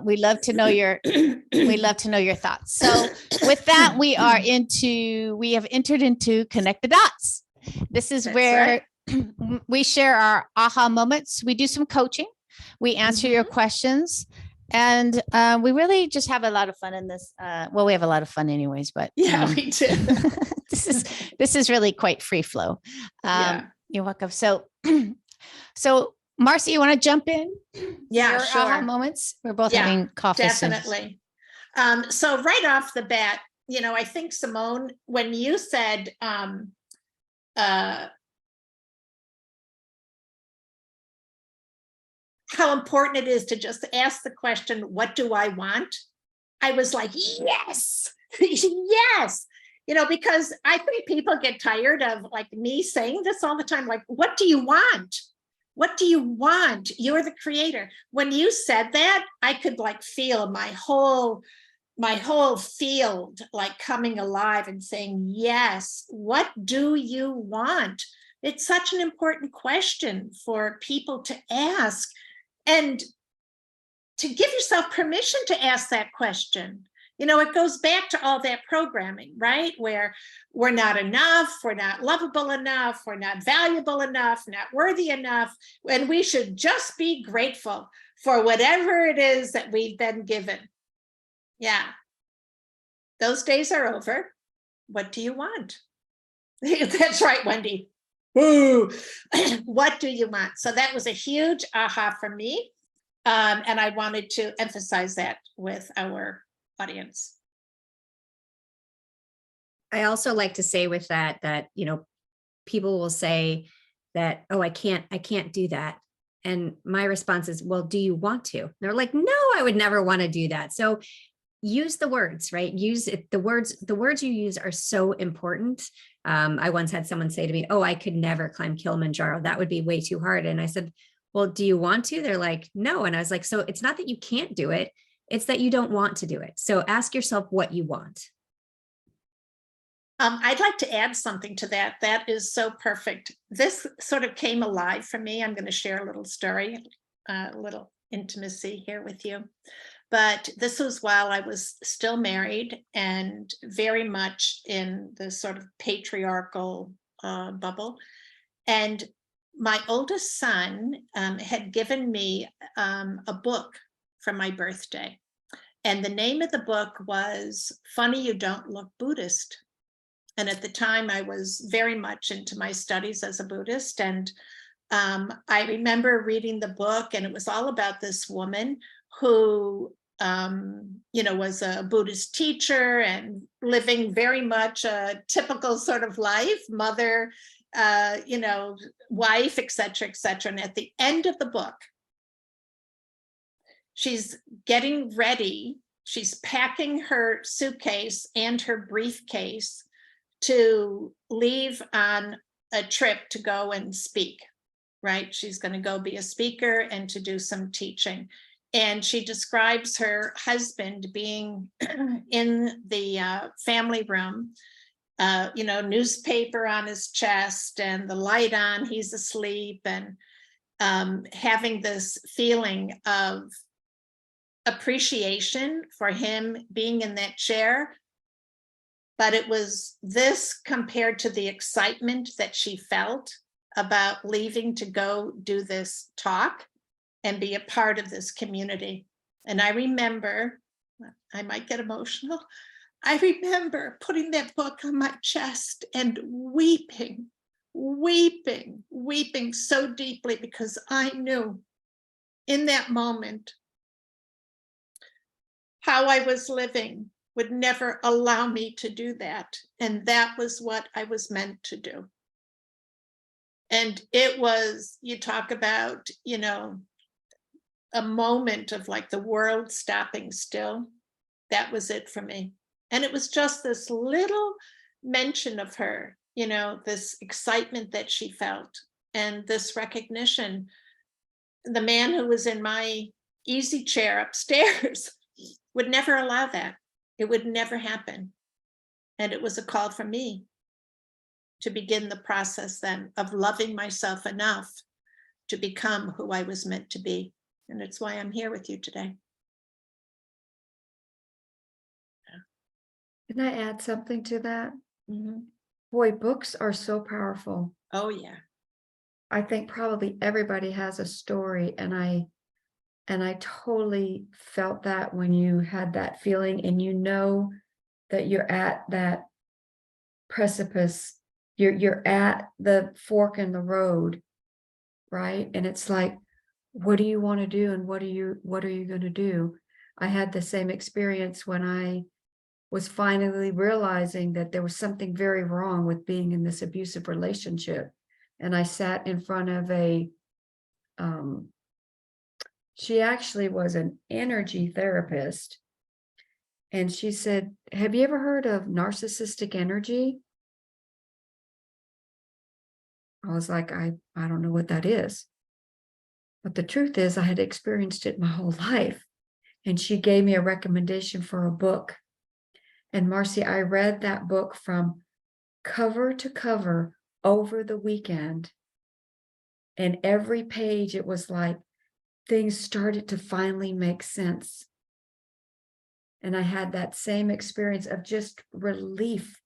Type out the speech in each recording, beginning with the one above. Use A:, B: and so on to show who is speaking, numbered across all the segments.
A: We love to know your thoughts. So with that, we have entered into Connect the Dots. This is where we share our aha moments. We do some coaching. We answer your questions. And we really just have a lot of fun in this. Well, we have a lot of fun anyways, but
B: we do.
A: this is really quite free flow. You're welcome. So Marcy, you want to jump in?
B: Yeah,
A: your
B: sure.
A: aha moments. We're both having coffee.
B: Definitely. So right off the bat, I think Simone, when you said how important it is to just ask the question, what do I want? I was like, yes, yes. Because I think people get tired of like me saying this all the time. Like, what do you want? What do you want? You're the creator. When you said that, I could like feel my whole field like coming alive and saying, yes, what do you want? It's such an important question for people to ask, and to give yourself permission to ask that question. It goes back to all that programming, right? Where we're not enough, we're not lovable enough, we're not valuable enough, not worthy enough, and we should just be grateful for whatever it is that we've been given. Yeah, those days are over. What do you want? That's right, Wendy. Ooh. What do you want? So that was a huge aha for me. And I wanted to emphasize that with our audience.
C: I also like to say with that, people will say that, oh, I can't do that. And my response is, well, do you want to? And they're like, no, I would never want to do that. So use the words, right? Use it. The words you use are so important. I once had someone say to me, oh, I could never climb Kilimanjaro. That would be way too hard. And I said, well, do you want to? They're like, no. And I was like, so it's not that you can't do it. It's that you don't want to do it. So ask yourself what you want.
B: I'd like to add something to that. That is so perfect. This sort of came alive for me. I'm going to share a little story, a little intimacy here with you. But this was while I was still married and very much in the sort of patriarchal bubble. And my oldest son had given me a book for my birthday. And the name of the book was Funny You Don't Look Buddhist. And at the time, I was very much into my studies as a Buddhist. And I remember reading the book, and it was all about this woman who, was a Buddhist teacher and living very much a typical sort of life, mother, wife, et cetera, et cetera. And at the end of the book, she's getting ready. She's packing her suitcase and her briefcase to leave on a trip to go and speak, right? She's going to go be a speaker and to do some teaching. And she describes her husband being in the family room, newspaper on his chest and the light on, he's asleep, and having this feeling of appreciation for him being in that chair. But it was this compared to the excitement that she felt about leaving to go do this talk and be a part of this community. And I remember, I might get emotional, I remember putting that book on my chest and weeping so deeply, because I knew in that moment how I was living would never allow me to do that. And that was what I was meant to do. And it was, you talk about, a moment of like the world stopping still. That was it for me. And it was just this little mention of her, this excitement that she felt and this recognition. The man who was in my easy chair upstairs would never allow that. It would never happen. And it was a call for me to begin the process then of loving myself enough to become who I was meant to be. And it's why I'm here with you today.
D: Can I add something to that?
B: Mhm.
D: Boy, books are so powerful.
B: Oh, yeah.
D: I think probably everybody has a story, and I totally felt that when you had that feeling, and you know that you're at that precipice, you're at the fork in the road, right? And it's like, what do you want to do, and what are you going to do? I had the same experience when I was finally realizing that there was something very wrong with being in this abusive relationship. And I sat in front of she actually was an energy therapist. And she said, have you ever heard of narcissistic energy? I was like, I don't know what that is. But the truth is, I had experienced it my whole life. And she gave me a recommendation for a book. And Marcy, I read that book from cover to cover over the weekend. And every page, it was like things started to finally make sense. And I had that same experience of just relief,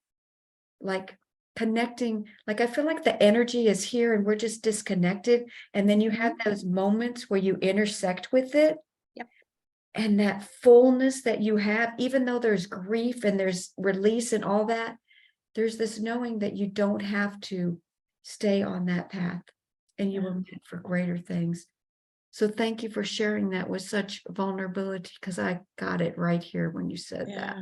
D: like connecting, like I feel like the energy is here and we're just disconnected. And then you have those moments where you intersect with it.
B: Yep.
D: And that fullness that you have, even though there's grief and there's release and all that, there's this knowing that you don't have to stay on that path, and you were meant for greater things. So thank you for sharing that with such vulnerability, because I got it right here when you said that.
B: Yeah.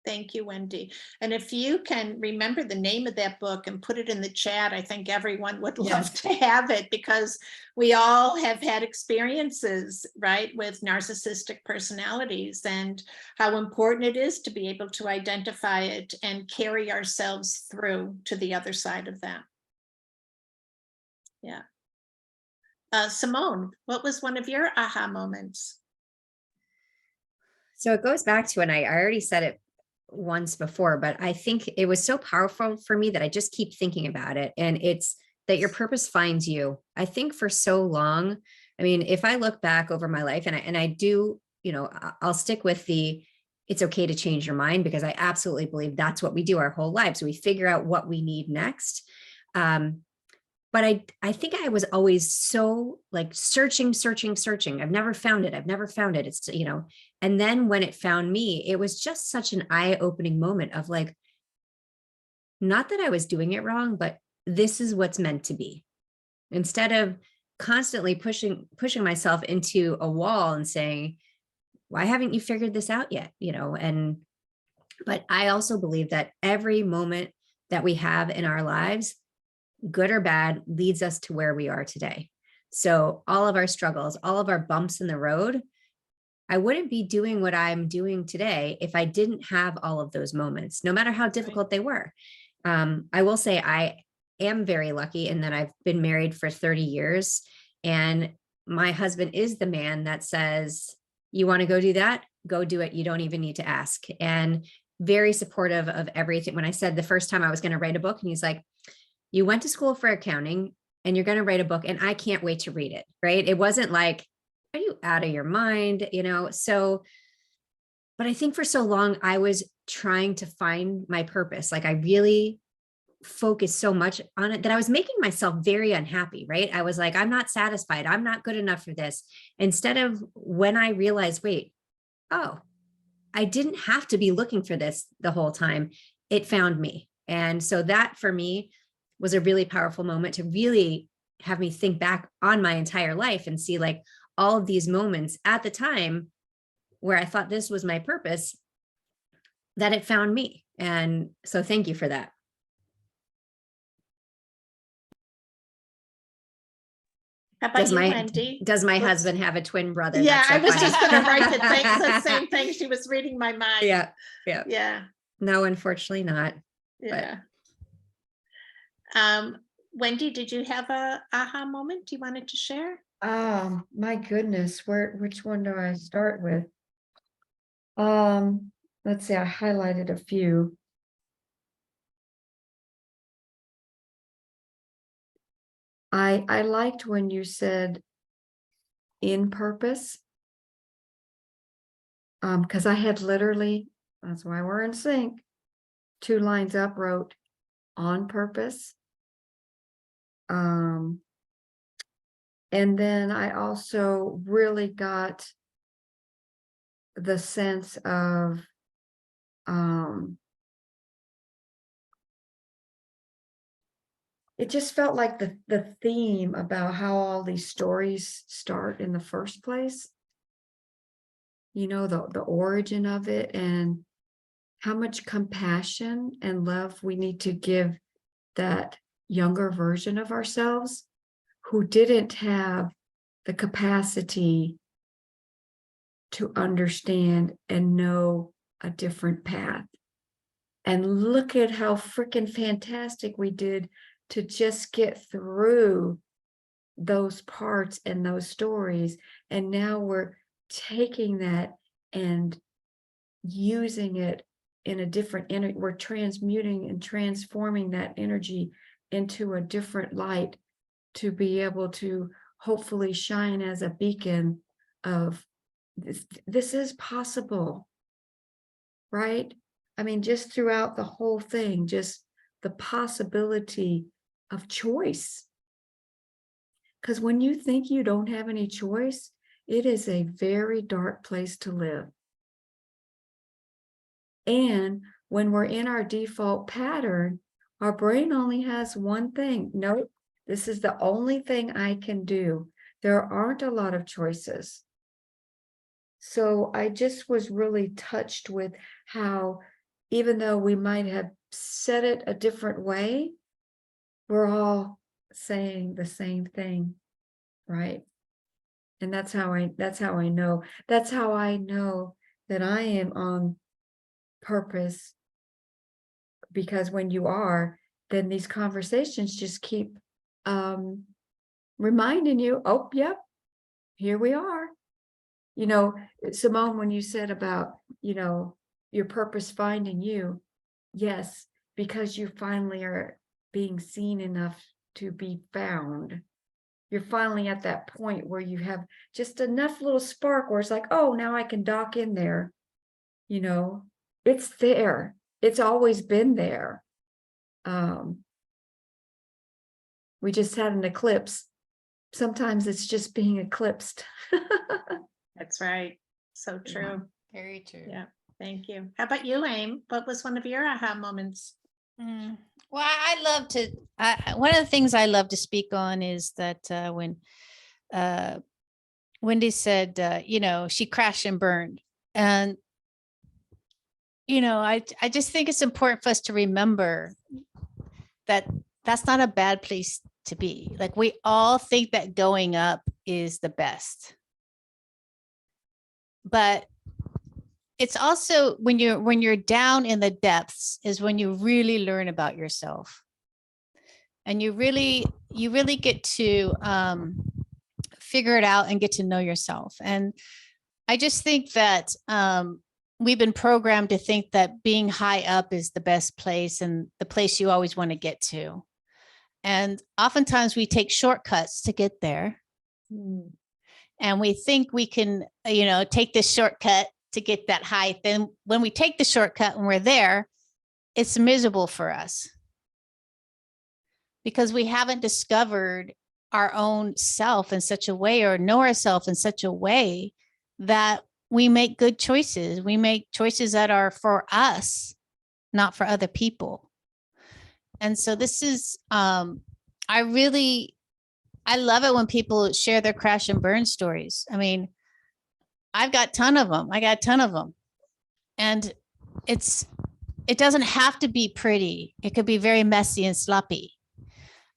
B: Thank you, Wendy. And if you can remember the name of that book and put it in the chat, I think everyone would love
D: Yes.
B: to have it, because we all have had experiences, right, with narcissistic personalities, and how important it is to be able to identify it and carry ourselves through to the other side of that. Yeah. Simone, what was one of your aha moments?
C: So it goes back to, and I already said it once before, but I think it was so powerful for me that I just keep thinking about it. And it's that your purpose finds you. I think for so long, I mean, if I look back over my life, and I do, I'll stick with it's okay to change your mind, because I absolutely believe that's what we do our whole lives. We figure out what we need next. But I think I was always so like searching. I've never found it. It's, and then when it found me, it was just such an eye-opening moment of like, not that I was doing it wrong, but this is what's meant to be. Instead of constantly pushing myself into a wall and saying, why haven't you figured this out yet? But I also believe that every moment that we have in our lives, good or bad, leads us to where we are today. So all of our struggles, all of our bumps in the road, I wouldn't be doing what I'm doing today if I didn't have all of those moments, no matter how difficult they were. I will say I am very lucky in that I've been married for 30 years, and my husband is the man that says, you want to go do that? Go do it. You don't even need to ask. And very supportive of everything. When I said the first time I was going to write a book, and he's like, you went to school for accounting and you're going to write a book, and I can't wait to read it. Right. It wasn't like, are you out of your mind? So, but I think for so long I was trying to find my purpose. Like I really focused so much on it that I was making myself very unhappy. Right. I was like, I'm not satisfied. I'm not good enough for this. Instead of when I realized, wait, oh, I didn't have to be looking for this the whole time. It found me. And so that for me was a really powerful moment to really have me think back on my entire life and see like all of these moments at the time where I thought this was my purpose, that it found me. And so thank you for that.
B: How about you, Wendy?
C: Does my
B: Whoops.
C: husband have a twin brother?
B: Yeah,
C: That's so
B: I was
C: funny.
B: just going to write the same thing. She was reading my mind.
C: Yeah.
B: Yeah.
C: No, unfortunately not.
B: Yeah. Wendy, did you have a aha moment you wanted to share?
D: My goodness, which one do I start with? Let's see, I highlighted a few. I liked when you said in purpose. Because I had literally, that's why we're in sync. 2 lines up wrote on purpose. And then I also really got the sense of it just felt like the theme about how all these stories start in the first place. You know, the origin of it and how much compassion and love we need to give that younger version of ourselves who didn't have the capacity to understand and know a different path. And look at how freaking fantastic we did to just get through those parts and those stories. And now we're taking that and using it in a different energy. We're transmuting and transforming that energy into a different light to be able to hopefully shine as a beacon of this is possible, right? I mean, just throughout the whole thing, just the possibility of choice. Because when you think you don't have any choice, it is a very dark place to live. And when we're in our default pattern, our brain only has one thing. Nope, this is the only thing I can do. There aren't a lot of choices. So I just was really touched with how, even though we might have said it a different way, we're all saying the same thing, right? And that's how I know that I am on purpose, because when you are, then these conversations just keep reminding you, oh, yep, here we are. You know, Simone, when you said about, you know, your purpose finding you, yes, because you finally are being seen enough to be found. You're finally at that point where you have just enough little spark where it's like, oh, now I can dock in there. You know, it's there. It's always been there. We just had an eclipse. Sometimes it's just being eclipsed.
B: That's right. So true.
A: Very true.
B: Yeah. Thank you. How about you, Aim? What was one of your aha moments?
A: Well, I love to, one of the things I love to speak on is that when Wendy said, you know, she crashed and burned. And, you know, I just think it's important for us to remember that that's not a bad place to be. Like, we all think that going up is the best. But it's also when you're down in the depths is when you really learn about yourself, and you really get to figure it out and get to know yourself. And I just think that we've been programmed to think that being high up is the best place and the place you always want to get to. And oftentimes we take shortcuts to get there. And we think we can, you know, take this shortcut to get that height. Then when we take the shortcut and we're there, it's miserable for us because we haven't discovered our own self in such a way, or know ourselves in such a way that we make good choices. We make choices that are for us, not for other people. And so this is, I love it when people share their crash and burn stories. I mean, I've got a ton of them. And it doesn't have to be pretty. It could be very messy and sloppy.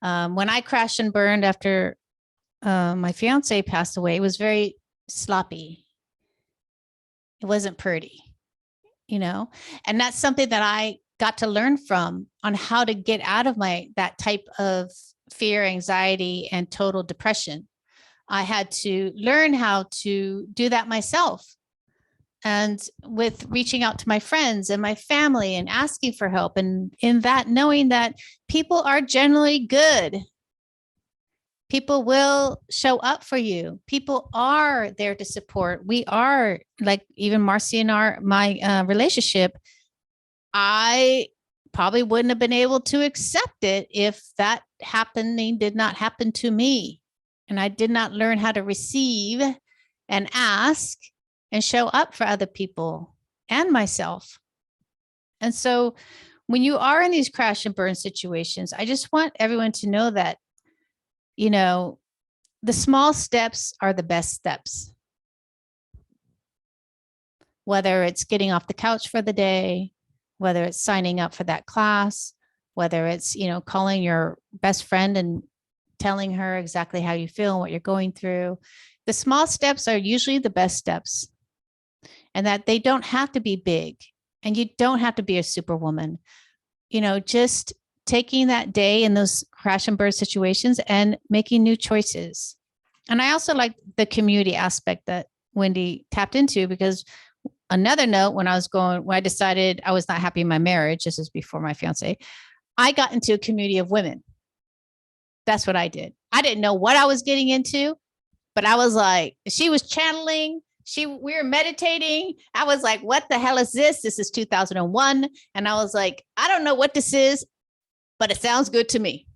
A: When I crashed and burned after my fiance passed away, it was very sloppy. It wasn't pretty, you know, and that's something that I got to learn from on how to get out of that type of fear, anxiety, and total depression. I had to learn how to do that myself. And with reaching out to my friends and my family and asking for help, and in that, knowing that people are generally good. People will show up for you. People are there to support. We are, like even Marcy and my relationship. I probably wouldn't have been able to accept it if that happening did not happen to me. And I did not learn how to receive and ask and show up for other people and myself. And so when you are in these crash and burn situations, I just want everyone to know that, you know, the small steps are the best steps. Whether it's getting off the couch for the day, whether it's signing up for that class, whether it's, you know, calling your best friend and telling her exactly how you feel and what you're going through. The small steps are usually the best steps, and that they don't have to be big, and you don't have to be a superwoman. You know, just taking that day in those crash and burn situations and making new choices. And I also like the community aspect that Wendy tapped into, because another note, when I decided I was not happy in my marriage, this is before my fiance, I got into a community of women. That's what I did. I didn't know what I was getting into, but I was like, she was channeling, we were meditating. I was like, what the hell is this? This is 2001. And I was like, I don't know what this is, but it sounds good to me.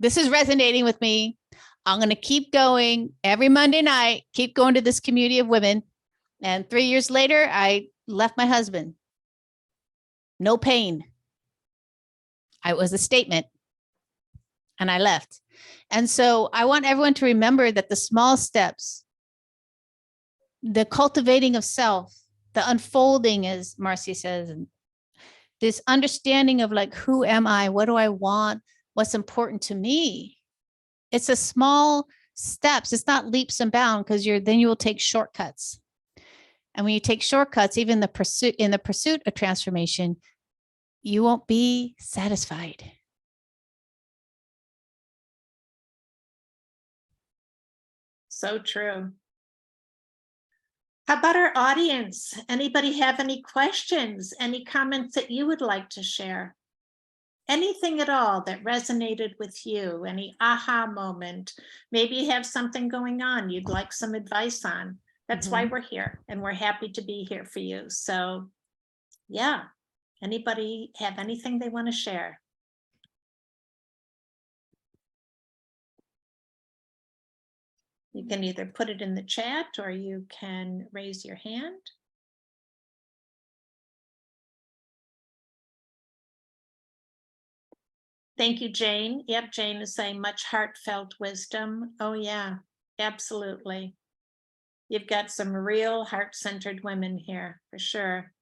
A: This is resonating with me. I'm going to keep going every Monday night, keep going to this community of women. And 3 years later, I left my husband. No pain. It was a statement. And I left. And so I want everyone to remember that the small steps, the cultivating of self, the unfolding, as Marcy says, and this understanding of like, who am I? What do I want? What's important to me? It's a small steps. It's not leaps and bounds, because then you will take shortcuts. And when you take shortcuts, even in the pursuit of transformation, you won't be satisfied.
B: So true. How about our audience? Anybody have any questions, any comments that you would like to share? Anything at all that resonated with you, any aha moment? Maybe you have something going on you'd like some advice on. That's why we're here, and we're happy to be here for you. So yeah, anybody have anything they want to share? You can either put it in the chat or you can raise your hand. Thank you, Jane. Yep, Jane is saying much heartfelt wisdom. Oh yeah, absolutely. You've got some real heart-centered women here for sure.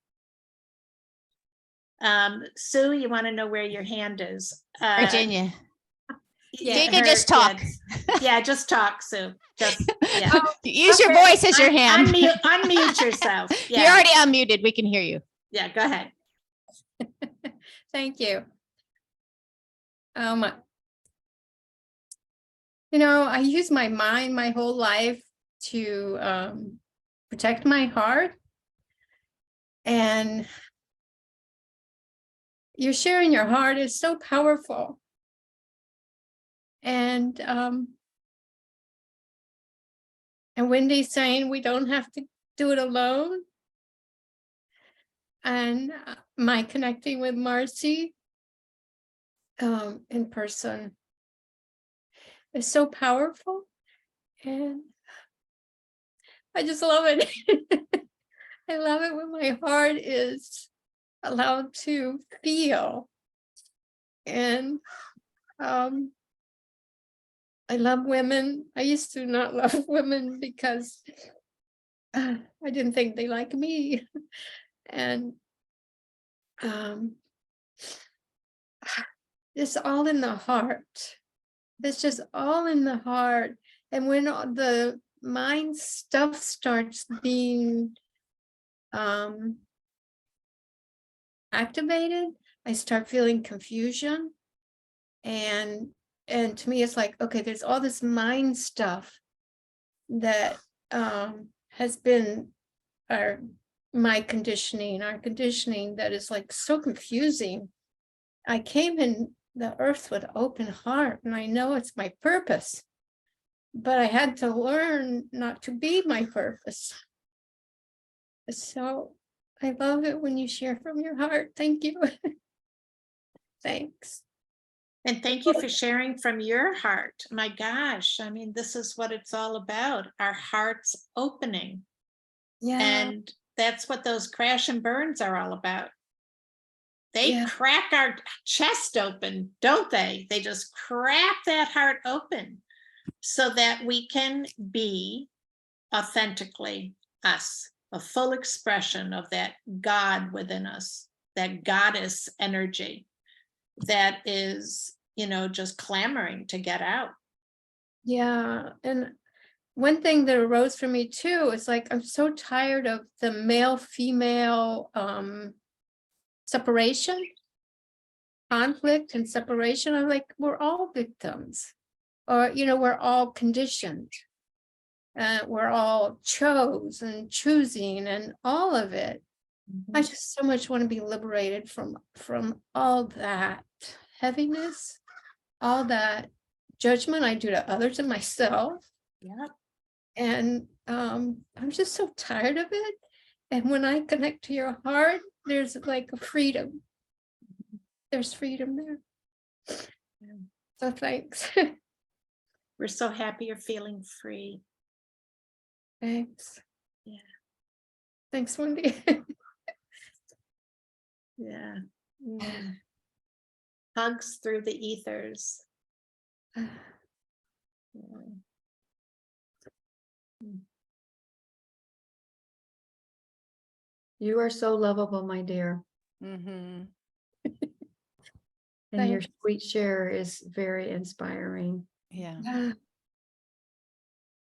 B: Sue, you want to know where your hand is?
A: Virginia.
B: Yeah,
A: you can just talk.
B: Yeah, just talk, Sue. Just yeah.
A: Use your voice as your hand.
B: Unmute yourself. Yeah.
A: You're already unmuted. We can hear you.
B: Yeah, go ahead.
E: Thank you. You know, I use my mind my whole life to protect my heart. And you're sharing your heart is so powerful. And Wendy's saying we don't have to do it alone. And my connecting with Marcy in person is so powerful. And I just love it. I love it when my heart is allowed to feel. And I love women. I used to not love women because I didn't think they liked me. And it's all in the heart. It's just all in the heart. And when the mind stuff starts being activated, I start feeling confusion. And to me, it's like, okay, there's all this mind stuff that has been our conditioning that is like so confusing. I came in the earth with open heart, and I know it's my purpose, but I had to learn not to be my purpose. So I love it when you share from your heart. Thank you. Thanks.
B: And thank you for sharing from your heart. My gosh, I mean, this is what it's all about, our hearts opening.
E: Yeah.
B: And that's what those crash and burns are all about. They
E: Yeah.
B: crack our chest open, don't they? They just crack that heart open so that we can be authentically us, a full expression of that God within us, that goddess energy that is, just clamoring to get out.
E: Yeah. And one thing that arose for me too is like, I'm so tired of the male-female separation, conflict and separation. I'm like, we're all victims, or, we're all conditioned. We're all chose and choosing and all of it. I just so much want to be liberated from all that heaviness, all that judgment I do to others and myself.
B: Yeah.
E: And I'm just so tired of it. And when I connect to your heart, there's like a freedom. There's freedom there.
B: Yeah.
E: So thanks.
B: We're so happy you're feeling free.
E: Thanks.
B: Yeah.
E: Thanks, Wendy.
B: Yeah. Mm. Hugs through the ethers. Yeah.
D: You are so lovable, my dear.
A: Mm-hmm.
D: And your
E: Thanks.
D: sweet share is very inspiring.
A: Yeah.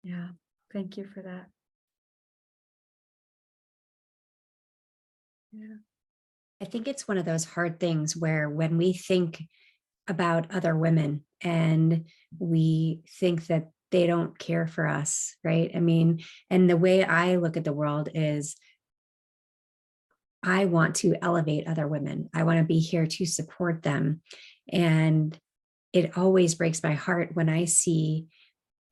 D: Yeah. Thank you for that.
B: Yeah.
C: I think it's one of those hard things where when we think about other women and we think that they don't care for us, right? I mean, and the way I look at the world is I want to elevate other women. I want to be here to support them. And it always breaks my heart when I see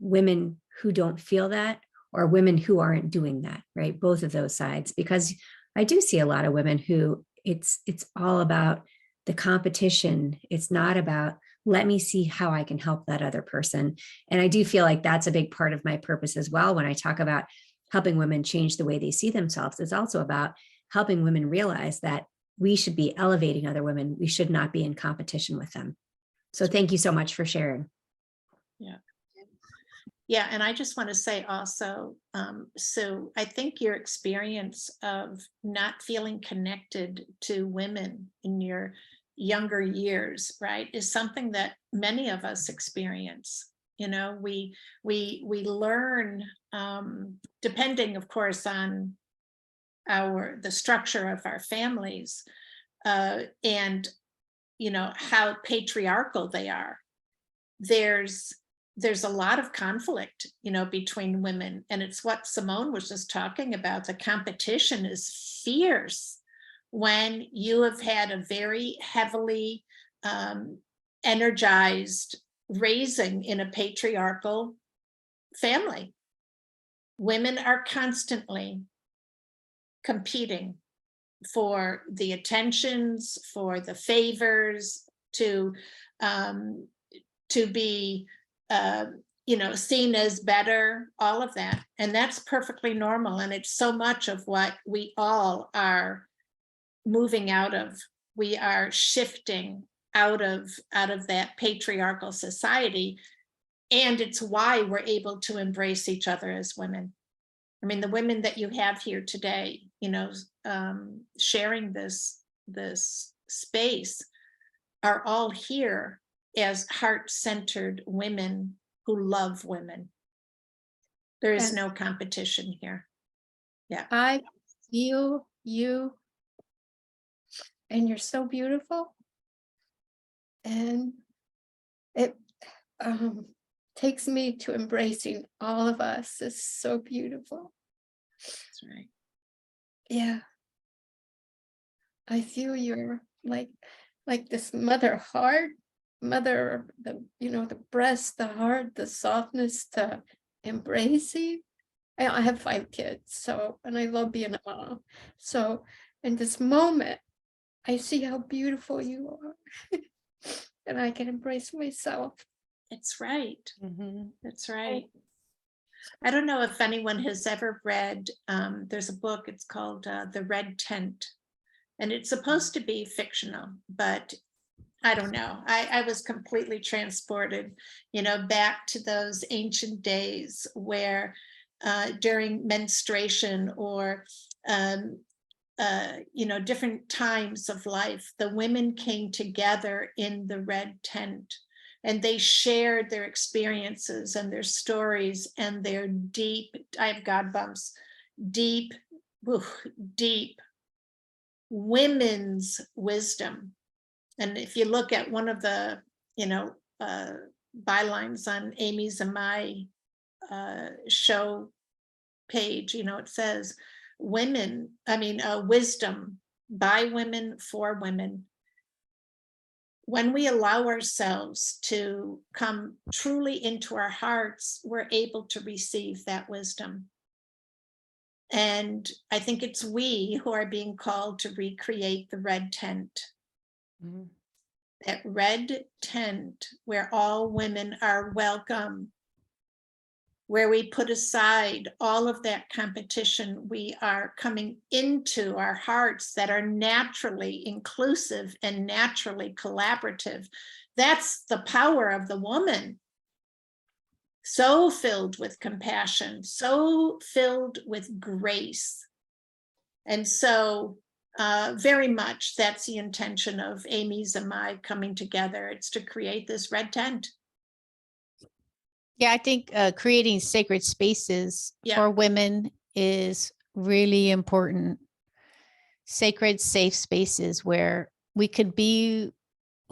C: women who don't feel that or women who aren't doing that, right? Both of those sides, because I do see a lot of women who it's all about the competition. It's not about, let me see how I can help that other person. And I do feel like that's a big part of my purpose as well. When I talk about helping women change the way they see themselves, it's also about helping women realize that we should be elevating other women. We should not be in competition with them. So thank you so much for sharing.
B: Yeah, and I just want to say also, Sue, I think your experience of not feeling connected to women in your younger years, right, is something that many of us experience. We learn, depending, of course, on the structure of our families, and how patriarchal they are. There's a lot of conflict, between women. And it's what Simone was just talking about. The competition is fierce when you have had a very heavily energized raising in a patriarchal family. Women are constantly competing for the attentions, for the favors, to be seen as better, all of that. And that's perfectly normal. And it's so much of what we all are moving out of. We are shifting out of that patriarchal society. And it's why we're able to embrace each other as women. I mean, the women that you have here today, sharing this space are all here as heart-centered women who love women. There is
E: And
B: no competition here. Yeah.
E: I feel you, and you're so beautiful. And it takes me to embracing all of us. It's so beautiful.
B: That's right.
E: Yeah. I feel you're like this mother heart, the breast, the heart, the softness to embracing. I have 5 kids, and I love being a mom. So in this moment, I see how beautiful you are. and I can embrace myself.
B: It's right.
A: Mhm.
B: That's right. I don't know if anyone has ever read, there's a book, it's called The Red Tent. And it's supposed to be fictional, but I don't know. I was completely transported, back to those ancient days where during menstruation or different times of life, the women came together in the red tent and they shared their experiences and their stories and their deep, I have God bumps, deep, deep women's wisdom. And if you look at one of the, bylines on Amy's and my show page, it says wisdom by women for women. When we allow ourselves to come truly into our hearts, we're able to receive that wisdom. And I think it's we who are being called to recreate the red tent.
A: Mhm.
B: That red tent where all women are welcome, where we put aside all of that competition. We are coming into our hearts that are naturally inclusive and naturally collaborative. That's the power of the woman. So filled with compassion, so filled with grace. And so very much that's the intention of Amy's and my coming together. It's to create this red tent.
A: Yeah, I think creating sacred spaces
B: Yeah.
A: for women is really important. Sacred, safe spaces where we could be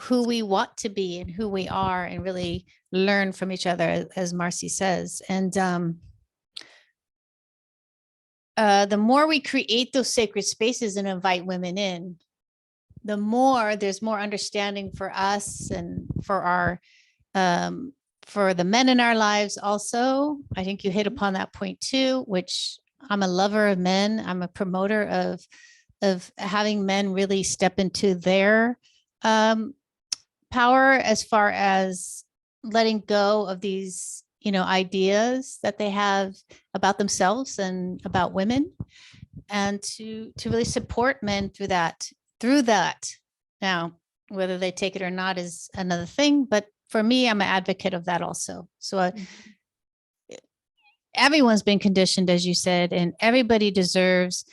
A: who we want to be and who we are and really learn from each other, as Marcy says. And the more we create those sacred spaces and invite women in, the more there's more understanding for us and for our for the men in our lives also. I think you hit upon that point too, which I'm a lover of men. I'm a promoter of having men really step into their power as far as letting go of these, ideas that they have about themselves and about women, and to really support men through that. Now, whether they take it or not is another thing, but for me, I'm an advocate of that also. So everyone's been conditioned, as you said, and everybody deserves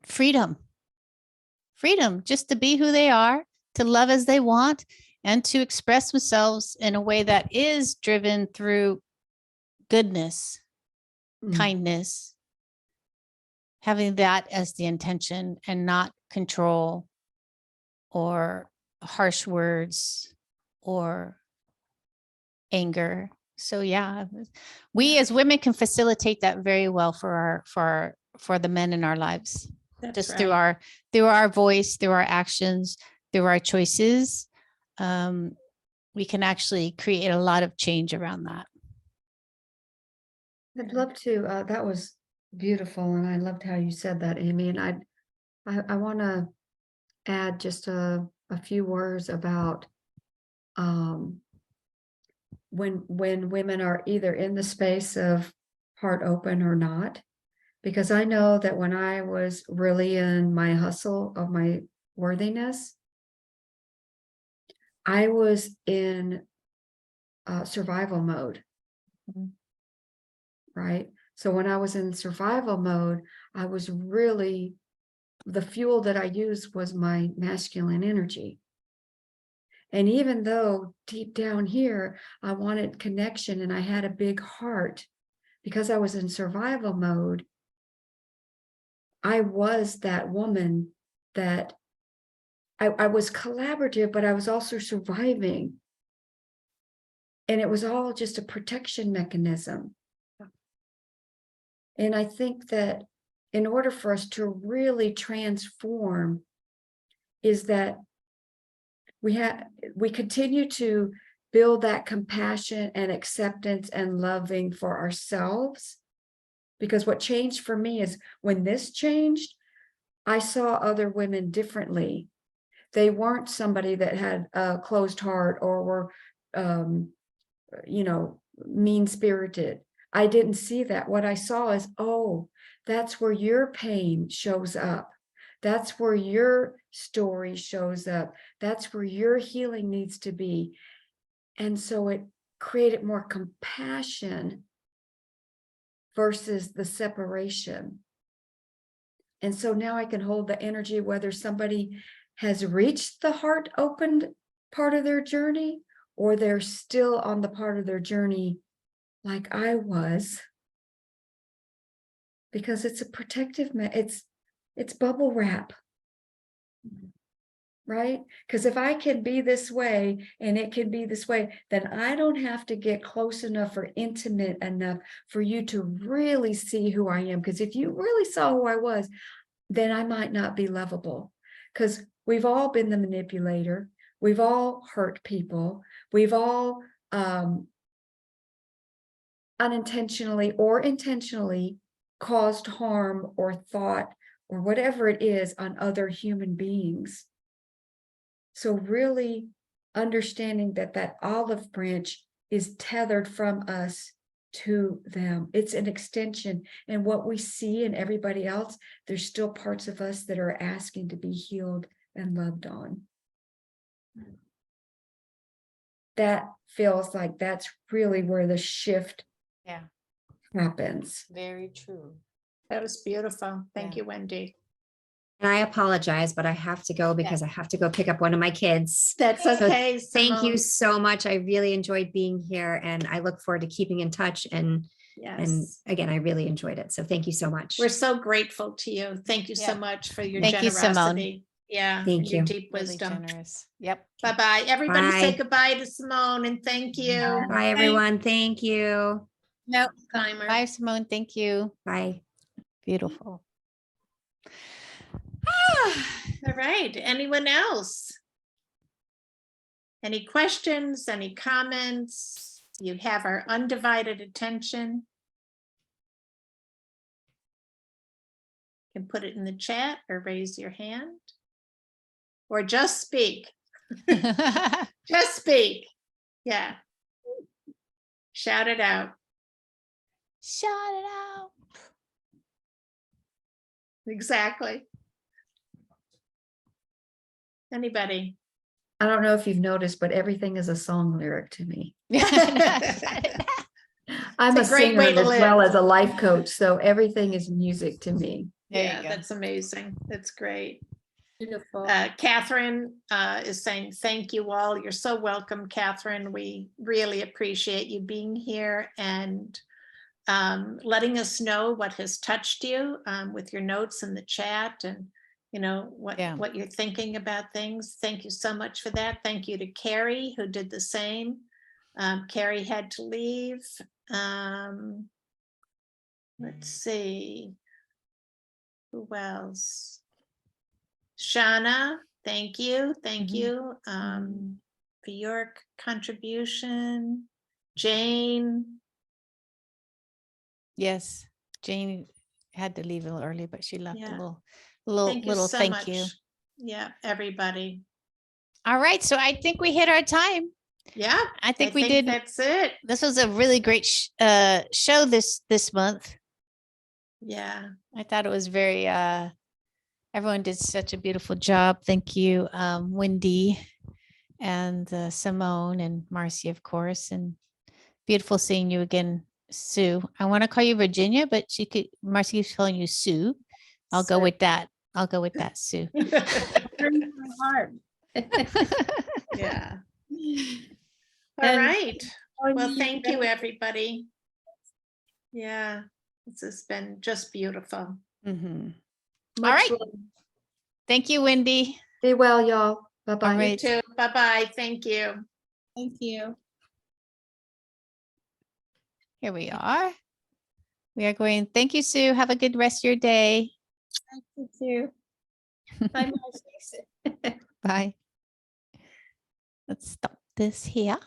A: freedom just to be who they are, to love as they want, and to express themselves in a way that is driven through goodness, kindness, having that as the intention and not control or harsh words or anger. So yeah, we as women can facilitate that very well for the men in our lives.
B: That's
A: Just
B: right.
A: through our voice, through our actions, through our choices. We can actually create a lot of change around that.
D: I'd love to, that was beautiful, and I loved how you said that, Amy, and I want to add just a few words about when women are either in the space of heart open or not, because I know that when I was really in my hustle of my worthiness, I was in survival mode. Right? So when I was in survival mode, I was really, the fuel that I used was my masculine energy. And even though deep down here, I wanted connection and I had a big heart, because I was in survival mode, I was that woman that I was collaborative, but I was also surviving. And it was all just a protection mechanism. And I think that in order for us to really transform, is that we continue to build that compassion and acceptance and loving for ourselves. Because what changed for me is when this changed, I saw other women differently. They weren't somebody that had a closed heart or were, mean spirited. I didn't see that. What I saw is, oh, that's where your pain shows up. That's where your story shows up. That's where your healing needs to be. And so it created more compassion versus the separation. And so now I can hold the energy, whether somebody has reached the heart opened part of their journey, or they're still on the part of their journey like I was, because it's a protective, it's bubble wrap, right? Because if I can be this way and it can be this way, then I don't have to get close enough or intimate enough for you to really see who I am. Because if you really saw who I was, then I might not be lovable. Because we've all been the manipulator. We've all hurt people. We've all unintentionally or intentionally caused harm or thought or whatever it is on other human beings. So really understanding that that olive branch is tethered from us to them. It's an extension. And what we see in everybody else, there's still parts of us that are asking to be healed and loved on. That feels like that's really where the shift happens.
A: Very true.
B: That was beautiful. Thank
A: Yeah.
B: you, Wendy.
C: And I apologize, but I have to go because I have to go pick up one of my kids.
B: That's okay.
C: Thank you
B: Simone.
C: so much. I really enjoyed being here and I look forward to keeping in touch. And
B: Yes.
C: again, I really enjoyed it. So thank you so much.
B: We're so grateful to you. Thank you so
A: Yeah.
B: much for your
A: Thank you, Simone.
B: generosity. Yeah.
C: Thank
B: and your
C: you.
B: deep
A: Really
B: wisdom.
A: generous. Yep.
B: Bye-bye. Everybody say
C: Bye.
B: goodbye to Simone and thank you.
C: Bye, everyone. Thank you.
E: No timer.
A: Bye, Simone. Thank you.
C: Bye.
A: Beautiful.
B: All right. Anyone else? Any questions, any comments? You have our undivided attention. You can put it in the chat or raise your hand. Or just speak. Just speak. Yeah. Shout it out.
A: Shout it out.
B: Exactly. Anybody?
D: I don't know if you've noticed, but everything is a song lyric to me. I'm a
B: It's a great
D: singer
B: way to
D: as well
B: live.
D: as a life coach, so everything is music to me.
A: There
B: Yeah,
A: you go.
B: that's amazing. That's great.
E: Beautiful.
B: Catherine is saying, thank you all. You're so welcome, Catherine. We really appreciate you being here and letting us know what has touched you with your notes in the chat and, you know, what you're thinking about things. Thank you so much for that. Thank you to Carrie, who did the same. Carrie had to leave. Let's see. Who else? Shauna, thank you. Thank
A: Mhm.
B: you for your contribution. Jane.
A: Yes. Jane had to leave a little early, but she left
B: Yeah.
A: a little
B: so
A: thank
B: much.
A: you.
B: Yeah, everybody.
A: All right. So I think we hit our time.
B: Yeah,
A: I think we did.
B: That's it.
A: This was a really great show this month.
B: Yeah.
A: I thought it was very everyone did such a beautiful job. Thank you, Wendy and Simone and Marcy, of course. And beautiful seeing you again, Sue. I want to call you Virginia, but Marcy keeps calling you Sue. I'll go with that. I'll go with that, Sue.
B: Yeah. All
E: And-
B: right. Well, thank you, everybody. Yeah, this has been just beautiful.
A: Mhm.
D: Much
A: right.
D: love.
A: Thank you, Wendy.
D: Be well, y'all. Bye-bye.
A: All
B: You
A: right.
B: too. Bye-bye. Thank you.
E: Thank you.
A: Here we are. We are going. Thank you, Sue. Have a good rest of your day.
E: Thank you too. Bye, Marcy.
A: Bye. Let's stop this here.